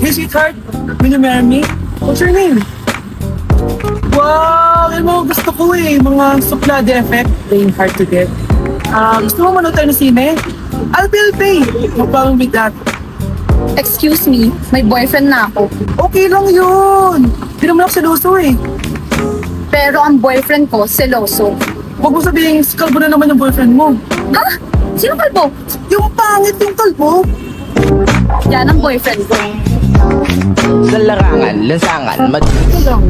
Hey, sweetheart. Will you marry me? What's your name? Wow! Yung mga gusto ko eh. Mga suplade effect. Playing hard to get. Gusto mo manood tayo ng sine? I'll pay. No problem with that. Excuse me, may boyfriend na ako. Okay lang yun. Hindi naman ako seloso eh. Pero ang boyfriend ko, seloso. Huwag mo sabihin, kalbo na naman yung boyfriend mo. Ha? Sino kalbo? Yung pangit yung kalbo. Yan ang boyfriend ko. Sa larangan, lansangan, Ito lang.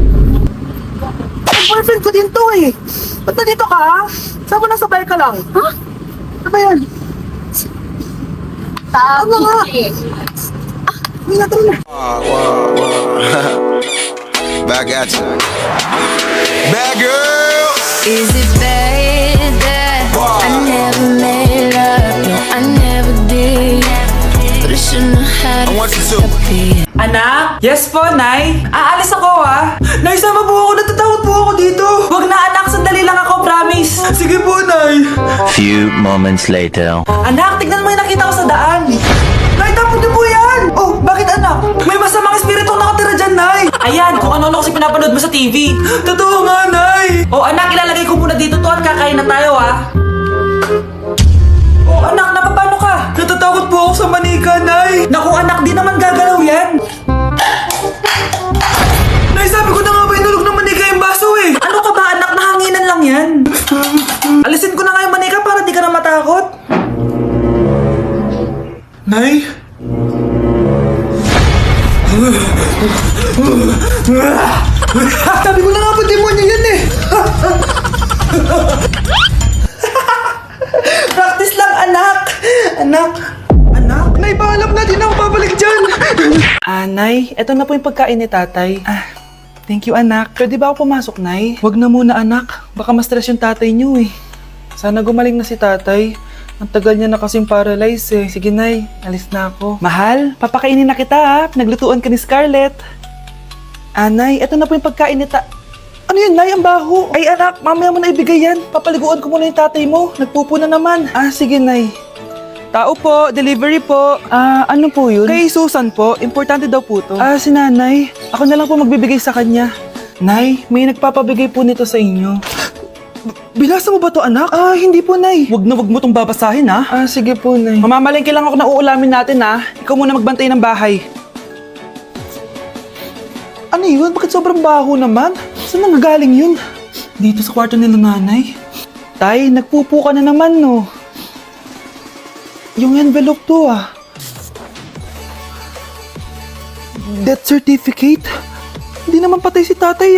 Ang boyfriend ko din to eh. Ba't nandito ka? Saan mo nasabay ka lang? Ha? Ano ba yan? Tabi nga? eh. Hindi na tayo na. Back at you. Bad girl. Is it bad that I never made up? No, I never did. But I shouldn't have had I want you to. it. Anak? Yes po, Nay. Aalis ako, ha? Nay, sama po ako. Natatakot po ako dito. Wag na, anak. Sandali lang ako, promise. Sige po, Nay. Few moments later. Anak, tignan mo yung nakita ko sa daan. Nay, tapos niyo po yan. Oh, bakit, anak? May masamang espiritu nakatira dyan, Nay. Ayan, kung ano-ano kasi pinapanood mo sa TV. Totoo nga, Nay. Oh, anak, ilalagay ko muna dito to at kakain na tayo, ha? Oh, anak, napapano ka? Natatakot po ako sa manika, Nay. Naku, anak, di naman gagalaw yan. Nay, sabi ko na nga ba inulog ng manika yung baso eh. Ano ka ba, anak? Nahanginan lang yan. Alisin ko na nga yung manika para di ka na matakot. Nay? Sabi ko na nga ba demonyo yan eh. Practice lang, anak. Anak. Nay, paalam na. Di na ako babalik dyan. Nay, eto na po yung pagkain ni tatay. Thank you, anak. Pwede ba ako pumasok, Nay? Wag na muna, anak. Baka ma-stress yung tatay niyo eh. Sana gumaling na si tatay. Ang tagal niya na kasing paralyzed eh. Sige, Nay. Alis na ako. Mahal, papakainin na kita ha. Naglutuan ka ni Scarlett. Nay, eto na po yung pagkain ni Ano yun, Nay? Ang baho. Ay, anak, mamaya mo na ibigay yan. Papaliguan ko muna yung tatay mo. Nagpupo na naman. Sige, Nay. Tao po, delivery po. Ano po yun? Kay Susan po, importante daw po to. Si nanay. Ako na lang po magbibigay sa kanya. Nay, may nagpapabigay po nito sa inyo. Binasa mo ba to, anak? Hindi po, Nay. Wag mo tong babasahin, ha? Sige po, Nay. Mamamalengke lang ako na uulamin natin, ha? Ikaw muna magbantay ng bahay. Ano yun? Bakit sobrang baho naman? Saan nanggagaling yun? Dito sa kwarto nila nanay. Tay, nagpupo ka na naman, no? Yung envelope to, Death certificate? Hindi naman patay si tatay,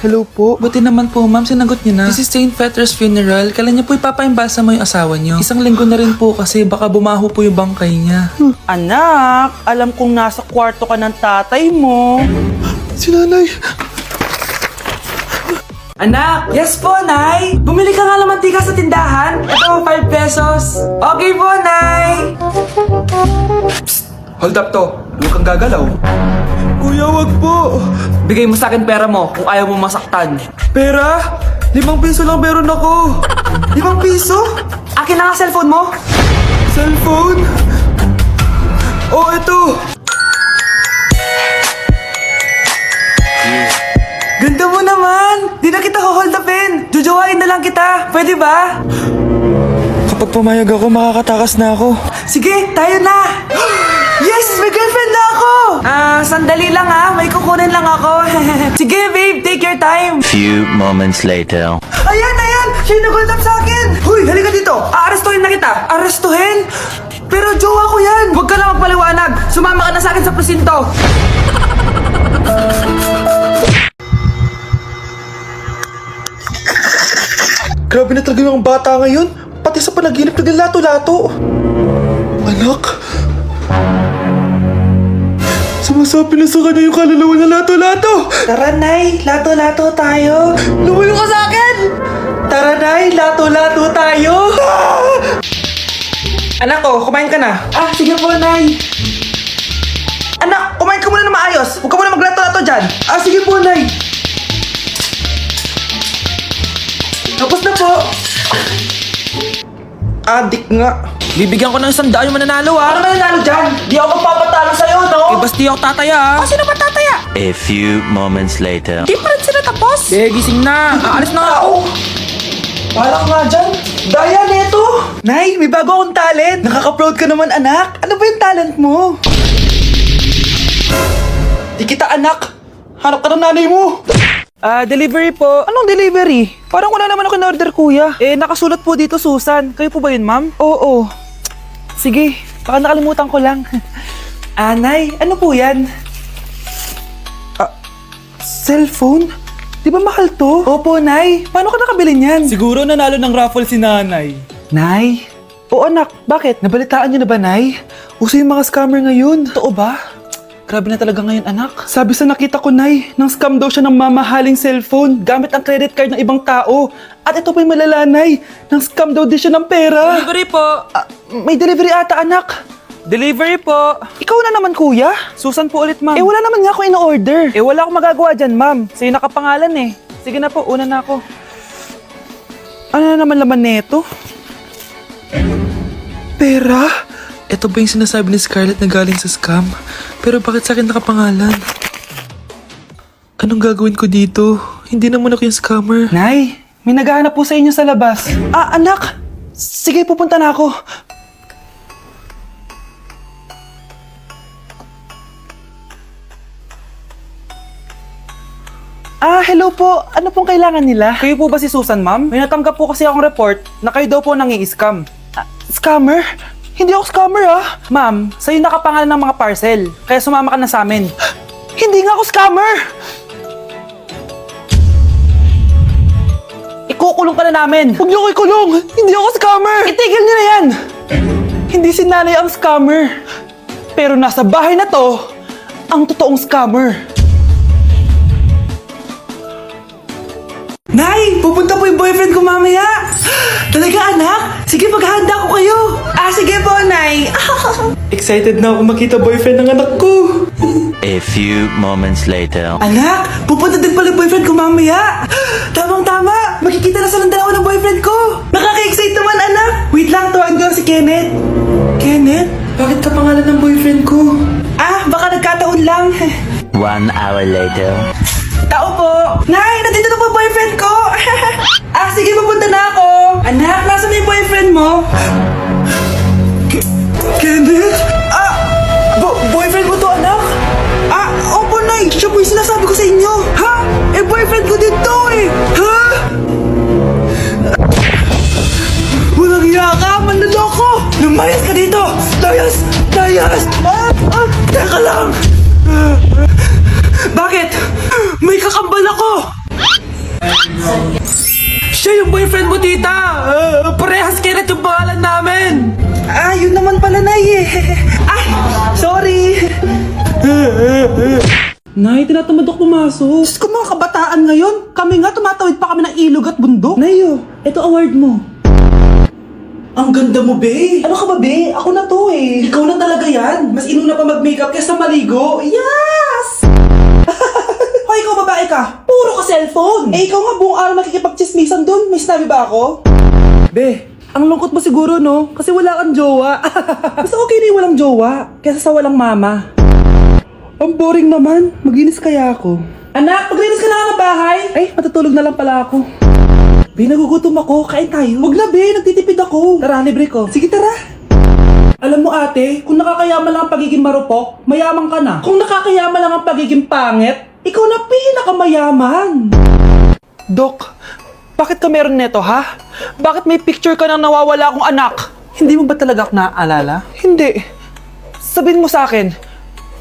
Hello po. Buti naman po, ma'am. Sinagot niyo na. This is St. Peter's Funeral. Kailan niyo po ipapaimbasa mo yung asawa niyo? Isang linggo na rin po kasi baka bumaho po yung bangkay niya. Anak, alam kong nasa kwarto ka ng tatay mo. Si nanay. Anak! Yes po, Nay! Bumili ka nga ng mantika sa tindahan. Ito, 5 pesos. Okay po, Nay! Psst! Hold up to. Huwag kang gagalaw. Kuya, wag po. Bigay mo sa akin pera mo kung ayaw mo masaktan. Pera? 5 piso lang meron ako. 5 piso? Akin na nga cellphone mo. Cellphone? Oh, ito. Ganda mo naman! Di na kita hold upin! Jujuwain na lang kita! Pwede ba? Kapag pumayag ako, makakatakas na ako. Sige, tayo na! Yes! May girlfriend na ako! Sandali lang ha. May kukunin lang ako. Sige, babe. Take your time. Few moments later. Ayan! Siya yung nag-hold up sa akin! Huy, halika dito! Aarestuhin na kita! Arestuhin? Pero jowa ko yan! Huwag ka na magpaliwanag! Sumama ka na sa akin sa presinto! Grabe na talaga yung bata ngayon. Pati sa panaginip naglato-lato. Anak. Sumasabi na sa kanya yung kaluluwa na lato-lato. Tara, Nay. Lato-lato tayo. Lumayo ka sa akin. Tara, Nay. Lato-lato tayo. Anak ko, kumain ka na. Sige po, Nay. Anak, kumain ka muna na maayos. Huwag ka muna maglato-lato dyan. Sige po, Nay. Tapos na po. Adik nga. Bibigyan ko ng 100 yung mananalo Ano ah. mananalo dyan? Di ako magpapatalo sa'yo, no? Eh, basta di ako tataya ah. Sino ba tataya? A few moments later. Di pa rin sila tapos. Eh, gising na. Aalis na nga ako. Wala ka nga dyan. Daya, neto. Nay, may bago akong talent. Nakaka-proud ka naman, anak. Ano ba yung talent mo? Di kita anak. Hanap ka ng nanay mo. Delivery po. Anong delivery? Parang wala naman ako in-order, kuya. Nakasulat po dito, Susan. Kayo po ba yun, ma'am? Oo. Sige, baka nakalimutan ko lang. Nay, ano po yan? Cellphone? Di ba mahal to? Opo, Nay. Paano ka nakabili niyan? Siguro nanalo ng raffle si nanay. Nay? Oo, anak. Bakit? Nabalitaan niyo na ba, Nay? Uso yung mga scammer ngayon. Totoo ba? Grabe na talaga ngayon, anak. Sabi sa nakita ko, Nay, nang scam daw siya ng mamahaling cellphone gamit ang credit card ng ibang tao. At ito pa yung malala, Nay. Nang scam daw din siya ng pera. Delivery po. May delivery ata, anak. Delivery po. Ikaw na naman, kuya. Susan po ulit, ma'am. Wala naman nga ako in-order. Wala akong magagawa dyan, ma'am. Sa'yo nakapangalan eh. Sige na po, una na ako. Ano na naman laman neto? Pera? Ito ba yung sinasabi ni Scarlett na galing sa scam? Pero bakit sa akin nakapangalan? Anong gagawin ko dito? Hindi naman ako yung scammer. Nay, may naghahanap po sa inyo sa labas. Anak! Sige, pupunta na ako. Hello po. Ano pong kailangan nila? Kayo po ba si Susan, ma'am? May natanggap po kasi akong report na kayo daw po nangi-scam. Scammer? Hindi ako scammer, Ma'am, sa'yo nakapangalan ng mga parcel. Kaya sumama ka na sa amin. Hindi nga ako scammer! Ikukulong ka na namin. Huwag niyo ko ikulong! Hindi ako scammer! Itigil niyo na yan! Hindi si nanay ang scammer. Pero nasa bahay na to, ang totoong scammer. Nay! Pupunta po yung boyfriend ko mamaya! Talaga, anak? Sige, paghahanda ko kayo! Sige po, Nay! Excited na ako makita boyfriend ng anak ko! A few moments later. Anak! Pupunta din pala yung boyfriend ko mamaya! Tamang-tama! Makikita na silang dalawa ng boyfriend ko! Nakaka-excite naman, anak! Wait lang, tuwan ko si Kenneth. Kenneth? Bakit ka pangalan ng boyfriend ko? Baka nagkataon lang. 1 hour later. Tao po! Nay, nandito na po boyfriend ko! Sige, pupunta na ako! Anak, nasa na yung boyfriend mo? Kenneth? Boyfriend mo to, anak? Opo, Nay! Siya po yung sinasabi ko sa inyo! Ha? Boyfriend ko din to eh! Ha? Walang iya ka! Manloloko! Lumayas ka dito! Layas! Layas! Teka lang! Bakit? May kakambal ako! Siya yung boyfriend mo, tita! Parehas Kenneth yung pangalan namin! Yun naman pala, Nay eh. Sorry! Nay, tinatamad ako pumasok. Diyos ko, mga kabataan ngayon. Kami nga, tumatawid pa kami ng ilog at bundok. Nayo, ito award mo. Ang ganda mo, be. Ano ka ba, be? Ako na to eh. Ikaw na talaga yan. Mas inuna pa mag-makeup kaysa maligo. Yes! Hoy, ikaw babae ka. Puro ka cellphone. Ikaw nga buong araw nakikipag-chismisan dun. May sinabi ba ako? Be, ang lungkot mo siguro, no? Kasi wala kang jowa. Mas okay na yung walang jowa kaysa sa walang mama. Ang boring naman. Maginis kaya ako. Anak, maglinis ka na nga ng bahay. Ay, matutulog na lang pala ako. Be, nagugutom ako. Kain tayo. Wag na, be. Nagtitipid ako. Tara, libre ko. Sige, tara. Alam mo, ate, kung nakakayaman lang ang pagiging marupok, mayaman ka na. Kung nakakayaman lang ang pagiging pangit, ikaw na pinakamayaman. Dok, bakit ka meron neto, ha? Bakit may picture ka ng nawawala akong anak? Hindi mo ba talaga ako naaalala? Hindi. Sabihin mo sa akin,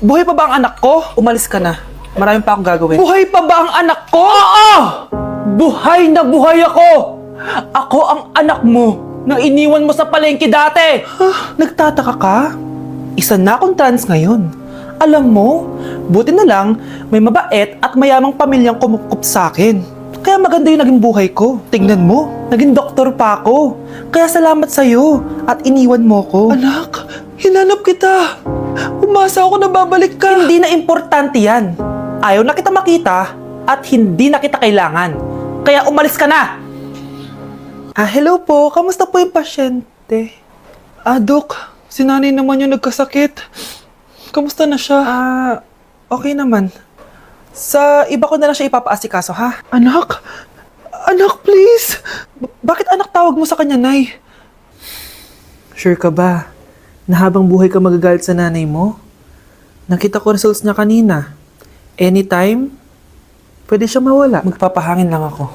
buhay pa ba ang anak ko? Umalis ka na. Marami pa akong gagawin. Buhay pa ba ang anak ko? Oo! Buhay na buhay ako! Ako ang anak mo na iniwan mo sa palengke dati! Nagtataka ka? Isa na akong trans ngayon. Alam mo, buti na lang may mabait at mayamang pamilyang kumukup sa akin. Kaya maganda yung naging buhay ko. Tingnan mo, naging doktor pa ako. Kaya salamat sa'yo at iniwan mo ko. Anak, hinanap kita. Umasa ako na babalik ka. Hindi na importante yan. Ayaw na kita makita at hindi na kita kailangan. Kaya umalis ka na. Hello po. Kamusta po yung pasyente? Dok, si nanay naman yung nagkasakit. Kamusta na siya? Okay naman. Sa iba ko na lang siya ipapaasikaso, ha? Anak? Anak, please! Bakit anak tawag mo sa kanya, Nay? Sure ka ba na habang buhay ka magagalit sa nanay mo? Nakita ko results niya kanina. Anytime, pwede siya mawala. Magpapahangin lang ako.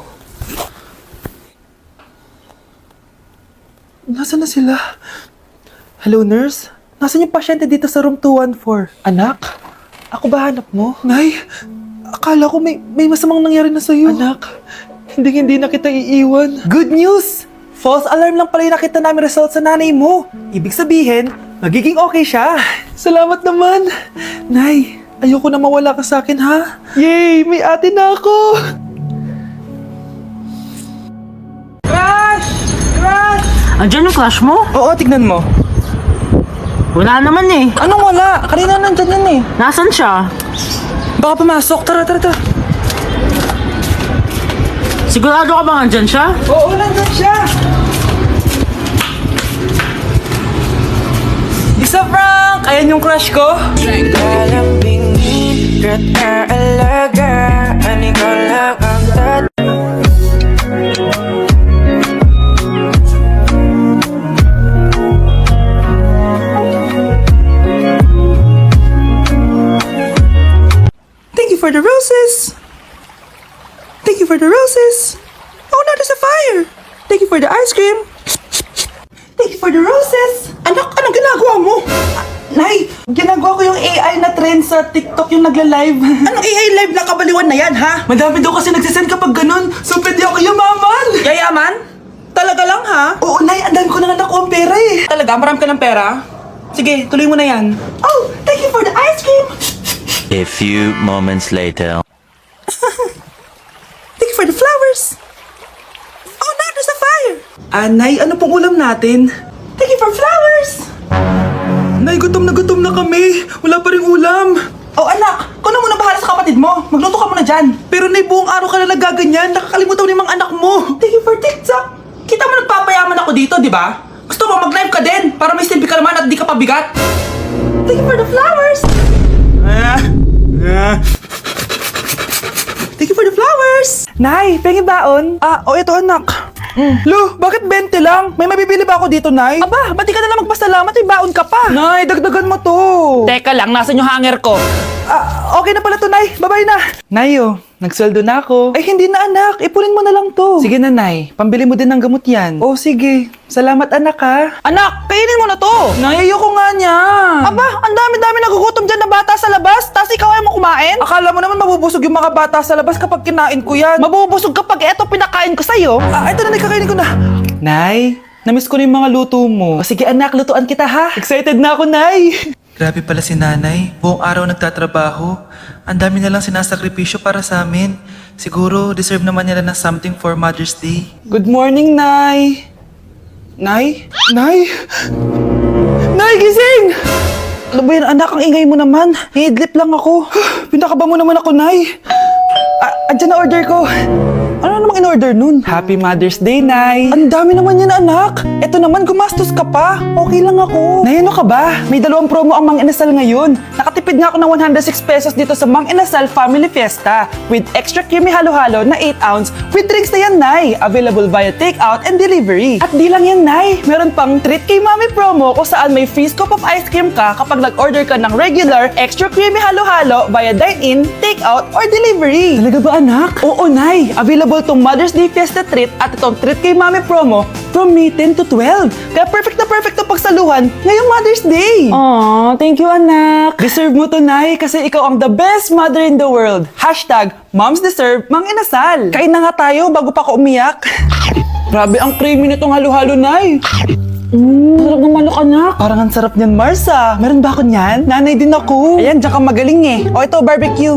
Nasaan na sila? Hello, nurse? Nasaan yung pasyente dito sa room 214? Anak? Ako ba hanap mo? Nay, akala ko may masamang nangyari na sa'yo. Anak, hindi na kita iiwan. Good news! False alarm lang pala yung nakita namin result sa nanay mo. Ibig sabihin, magiging okay siya. Salamat naman. Nay, ayoko na mawala ka sa akin, ha? Yay! May ate na ako! Crush! Crush! Andiyan yung crush mo? Oo, tignan mo. Wala naman eh. Anong wala? Kanina nandyan yan eh. Nasaan siya? Baka pumasok. Tara. Sigurado ka bang andyan siya? Oo, nandyan siya. Isa Frank! Ayan yung crush ko. Thank you for the roses. Thank you for the roses. Oh no, there's a fire. Thank you for the ice cream. Thank you for the roses. Anak, anong ginagawa mo? Nay, ginagawa ko yung AI na trend sa TikTok yung nagla-live. Anong AI live na kabaliwan na yan, ha? Madami daw kasi nagsisend kapag ganun, so pwede ako yumaman. Yayaman? Talaga lang, ha? Oo, Nay, ang dami ko na nga nakuha ang pera eh. Talaga? Marami ka ng pera? Sige, tuloy mo na yan. Oh, thank you for the ice cream. A few moments later. Thank you for the flowers. Oh no, there's a fire. Nay, ano pong ulam natin? Thank you for flowers. Nay, gutom na kami. Wala pa rin ulam. Oh anak, kung ano muna bahala sa kapatid mo. Magluto ka muna dyan. Pero Nay, buong araw ka na nagaganyan. Nakakalimutan mo yung mga anak mo. Thank you for TikTok. Kita mo nagpapayaman ako dito, di ba? Gusto mo mag-live ka din para may silbi ka naman at di ka pabigat. Thank you for the flowers. Thank you for the flowers! Nay, pengi baon? Ito anak. Lo, bakit 20 lang? May mabibili ba ako dito, Nay? Aba, ba't di ka na lang magpasalamat? May baon ka pa. Nay, dagdagan mo to. Teka lang, nasan yung hanger ko? Okay na pala to, Nay. Bye-bye na. Nay, nagsweldo na ako. Ay, hindi na, anak. Ipunin mo na lang to. Sige na, Nay. Pambili mo din ng gamot yan. Oh, sige. Salamat, anak, ha. Anak, kainin mo na to. Nay, ayoko nga niya. Aba, ang dami-dami nagugutom dyan na bata sa labas. Tapos ikaw ay mo kumain? Akala mo naman mabubusog yung mga bata sa labas kapag kinain ko yan. Mabubusog kapag eto pinakain ko sa'yo. Ito na, Nay. Kakainin ko na. Nay, namiss ko na yung mga luto mo. O sige, anak. Lutuan kita, ha. Excited na ako, Nay. Grabe pala si nanay. Buong araw nagtatrabaho. Ang dami na lang sinasakripisyo para sa amin. Siguro, deserve naman nila ng something for Mother's Day. Good morning, Nay! Nay? Nay? Nay, gising! Ano ba yan, anak? Ang ingay mo naman. Hihidlip lang ako. Pinakaba mo naman ako, Nay. Andyan na order ko. Ano namang in-order nun? Happy Mother's Day, Nay! Ang dami naman yan, anak! Eto naman, gumastos ka pa! Okay lang ako! Nay, ano ka ba? May 2 promo ang Mang Inasal ngayon. Nakatipid nga ako ng 106 pesos dito sa Mang Inasal Family Fiesta with extra creamy halo-halo na 8 ounce with drinks na yan, Nay! Available via takeout and delivery. At di lang yan, Nay! Meron pang Treat kay Mami promo kung saan may free scoop of ice cream ka kapag nag-order ka ng regular extra creamy halo-halo via dine-in, takeout, or delivery. Talaga ba, anak? Oo, Nay! Available tong Mother's Day Fiesta Treat at itong Treat kay Mami promo from May 10 to 12. Kaya perfect na pagsaluhan ngayong Mother's Day. Aww, thank you, anak. Deserve mo to, Nay, kasi ikaw ang the best mother in the world. #Moms deserve Mang Inasal. Kain na nga tayo bago pa ako umiyak. Grabe ang creamy nitong halo-halo, Nay. Sarap ng manok, anak. Parang ang sarap niyan, Marsa. Meron ba ako niyan? Nanay din ako. Ayan, diyan ka magaling eh. O ito, barbecue.